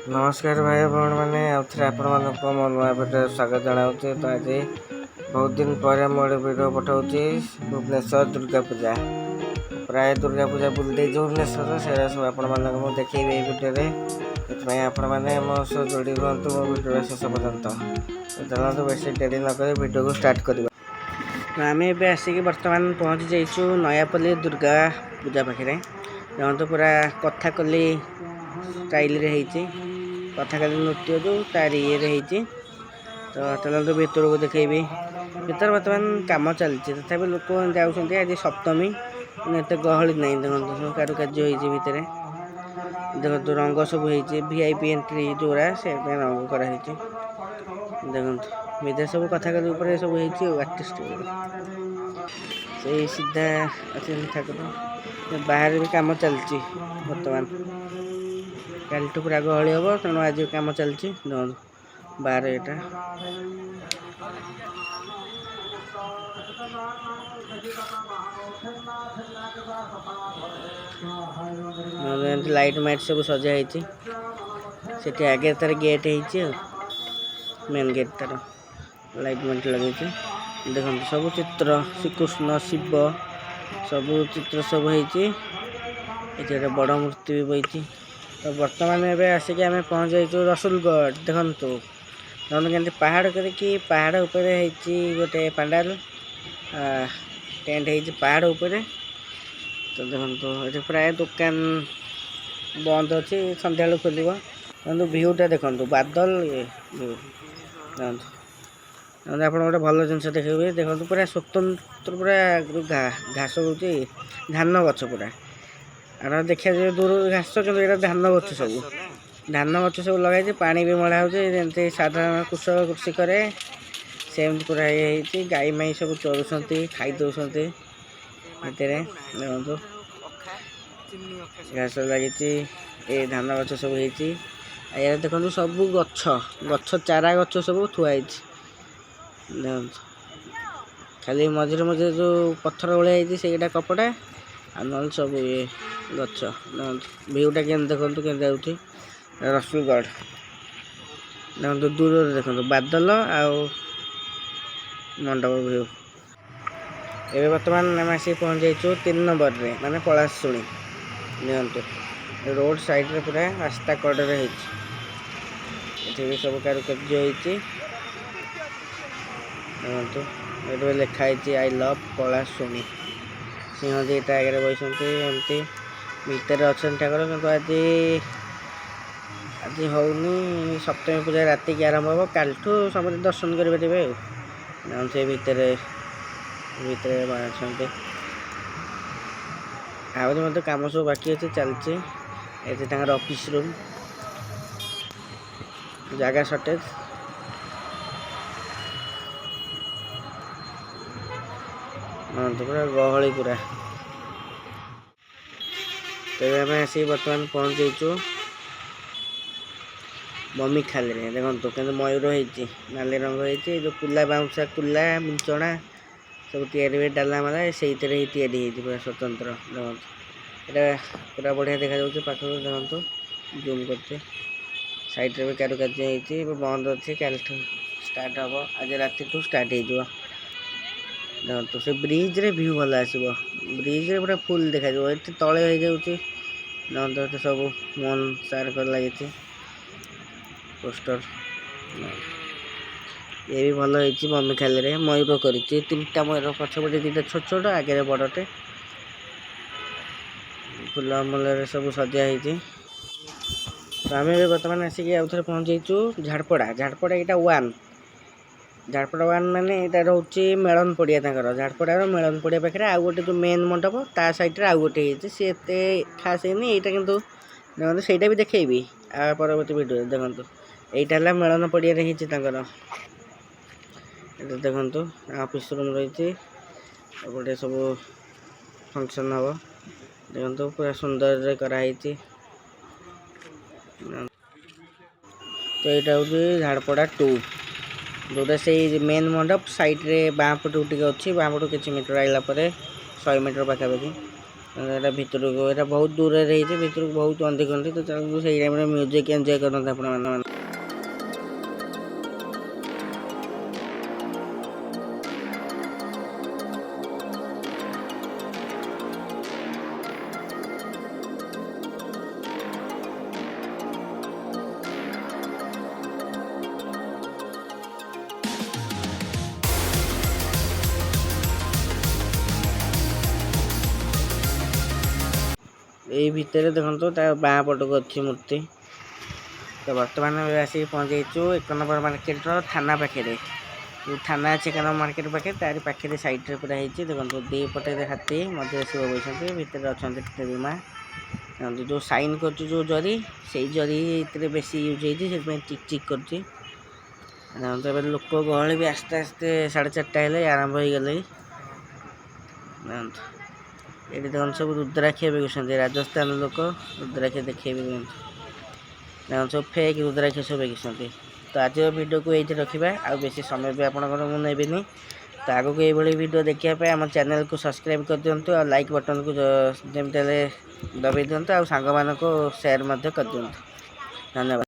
नमस्कार भाई भौणी मैंने आउे आपण मानक मो नुआ भिडियो स्वागत जनाऊे। तो आज बहुत दिन पर मुझे भिडियो पठाऊँगी भुवनेश्वर दुर्गा पूजा। प्राय दुर्गा पूजा बुलदे भुवनेश्वर से सब आपण मानक मुझे देखी भिडियो आपण मैंने मो सह जोड़ी रुहतु मो भिडियो शेष पर्यंत। तो चलते बेस डेरी नक भिडियो को स्टार्ट करवा। आम ए आसिक बर्तमान पहुँची जाइचु नयापल्ली दुर्गा पूजा पाखे। देखो पूरा कथाकली स्टाइल कथाकली नृत्य जो तार ये तो चलते भीतर को देखेबी। भीतर बर्तमान कम चलती तथा लोक जाऊँच आज सप्तमी एत गहली ना। देखो सब कारुकार्य भितर देखो रंग सब वीआईपी एंट्री जोड़ा से रंग कराई। देखो विदेश सब कथाकली सब आर्टिस्ट से सीधा अच्छे ठाकुर बाहर भी कम चलती बर्तमान कल पूरा गहली हम तेणु आज कम चलती बाहर यहाँ लाइट माइट सब सजाई से आगे तार गेट हो मेन गेट तार लाइट माइट लगे। देखो सब चित्र श्रीकृष्ण शिव सब चित्र सब होती बड़ मूर्ति भी बही। तो बर्तमान एवं आसिक आम पहुँच जाइए रसुलगढ़। देखु देखते पहाड़ करके पहाड़ उपर गोटे पंडाल टेंट हो पहाड़ उपर। तो देखो ये प्राय दुकान बंद अच्छी सन्ध्या खोल देखो भ्यूटा देखो बादल भ्यू देखो आप गोटे भल जिन देखिए। देखो पूरा स्वतंत्र पूरा घास हो धान गछ पूरा आर देखा जाए दूर घास कि धान गछ सब लगे पानी भी मड़ा होती साधारण कृषक कृषि करे सेमती पूरा ये गाई माई सब चलुं खाई दौरान भितर देखो घास लगी धान गछ सब हो देखो सब गछ गछ चारा गछ सब थुआई देखो खाली मझे मझे जो पत्थर भलिया से कपड़ा आ न सब ये गछ भ्यूटा के देखो के रसुलगढ़ देखो दूर देखो बादल आउ मंडप भ्यू। एवं बर्तमान आम आसिक पहुँच जाइए 3 नंबर रे माने पलाशुणी देखो रोड साइड रे पूरा रास्ता कड़े ये सब कारुकार्य देखो ये लिखाई आई लव पलाशुणी सिंह दीटा आगे बसती एमती भितर अच्छा ठाकुर कि आज आज होनी सप्तमी पूजा राति की आरंभ हम काल समस्त दर्शन करेंगे से भितर आहरी मत कम सब बाकी अच्छे चलती ये ऑफिस रूम जगह सर्टेज तो पूरा गहली पूरा। तेज आम आसिक बर्तमान पहुँच जाइचु मम्मी खाली देखो कि मयूर हो नाली रंग हो जो कुला बाउंसा कुला मिंचणा सब तैयारी डाला माला से पूरा स्वतंत्र देखो ये पूरा बढ़िया देखा पाख देखो जूम करते साइड रे भी कारुकार्य बंद अच्छी कल स्टार्ट हम आज राति स्टार्ट हो तो से ब्रिज रे व्यू भल आसो ब्रिज रे पूरा फुल देखा ये तले हो जाऊँ तो सब मन सार कर लगी पोस्टर ये भी भल हो मम्मी खाली रे मयूर कर 3टा मयूर पछपटे 2टा छोट छोट आगे बड़टे फुल अमल सब सजा हो। तो आम बर्तमान आसिक आउ थे पहुँच जाइए झाड़पड़ा झाड़पड़ा यहाँ 1 झाड़पड़ा 1 माने यहाँ रोचे मेलन पड़िया झाड़पड़ार मेलन पड़िया पाखे आउ गोटे जो मेन मंडप ता सैड्रे आउ गोटे सी एत खास है यहाँ कि देखो सहीटा भी देखेबी आ परवर्ती भिडियो देखो यहाँ मेलन पड़िया देखो ऑफिस रूम रही गोटे सब फंक्शन हम देखो पूरा सुंदर कराई। तो यहाँ हूँ झाड़पड़ा 2 जोटा से मेन मंडप साइड रे बाँ पटू टे अच्छी बाँ पटू किसी मीटर आइला 100 मीटर पाखापाखि ଏଇଟା ଭିତରକୁ ଏଇଟା ବହୁତ ଦୂରରେ ହେଇଛି, ଭିତରକୁ ବହୁତ ଅନ୍ଧିକନ୍ତି। ତ ଚାଲନ୍ତୁ ସେଇ ଟାଇମ୍ରେ ମ୍ୟୁଜିକ୍ ଏନ୍ଜୟ କରନ୍ତୁ ଆପଣମାନେ। ଏଇ ଭିତରେ ଦେଖନ୍ତୁ ତା ବାଁ ପଟକୁ ଅଛି ମୂର୍ତ୍ତି। ତ ବର୍ତ୍ତମାନ ଆସିକି ପହଞ୍ଚିଯାଇଛୁ 1 ନମ୍ବର ମାର୍କେଟର ଥାନା ପାଖରେ। ଯେଉଁ ଥାନା ଅଛି 1 ନମ୍ବର ମାର୍କେଟ ପାଖରେ, ତାରି ପାଖରେ ସାଇଡ଼୍ରେ ପୁରା ହେଇଛି। ଦେଖନ୍ତୁ ଦୁଇ ପଟେ ହାତୀ, ମଝିରେ ଶିବ ବସିଛନ୍ତି, ଭିତରେ ଅଛନ୍ତି ଦେବୀ ମା'। ଦେଖନ୍ତୁ ଯେଉଁ ସାଇନ୍ କରୁଛି ଯେଉଁ ଜରି, ସେଇ ଜରି ଏଥିରେ ବେଶୀ ୟୁଜ୍ ହେଇଛି, ସେଥିପାଇଁ ଚିକ୍ ଚିକ୍ କରୁଛି। ଦେଖନ୍ତୁ ଏବେ ଲୋକ ଗହଳି ବି ଆସ୍ତେ ଆସ୍ତେ 4:30 ହେଲେ ଆରମ୍ଭ ହେଇଗଲେ। ଦେଖନ୍ତୁ ଏଠି ଦେଖନ୍ତୁ ସବୁ ରୁଦ୍ରାକ୍ଷ ବିକୁଛନ୍ତି, ରାଜସ୍ଥାନ ଲୋକ ରୁଦ୍ରାକ୍ଷ ଦେଖେଇବେ। ଦେଖନ୍ତୁ ସବୁ ଫେକ୍ ରୁଦ୍ରାକ୍ଷ ସବୁ ବିକୁଛନ୍ତି। ତ ଆଜିର ଭିଡ଼ିଓକୁ ଏଇଠି ରଖିବା, ଆଉ ବେଶୀ ସମୟ ବି ଆପଣଙ୍କର ମୁଁ ନେବିନି। ତ ଆଗକୁ ଏଇଭଳି ଭିଡ଼ିଓ ଦେଖିବା ପାଇଁ ଆମ ଚ୍ୟାନେଲକୁ ସବସ୍କ୍ରାଇବ୍ କରିଦିଅନ୍ତୁ, ଆଉ ଲାଇକ୍ ବଟନକୁ ଯେମିତି ହେଲେ ଦବାଇ ଦିଅନ୍ତୁ, ଆଉ ସାଙ୍ଗମାନଙ୍କୁ ସେୟାର ମଧ୍ୟ କରିଦିଅନ୍ତୁ। ଧନ୍ୟବାଦ।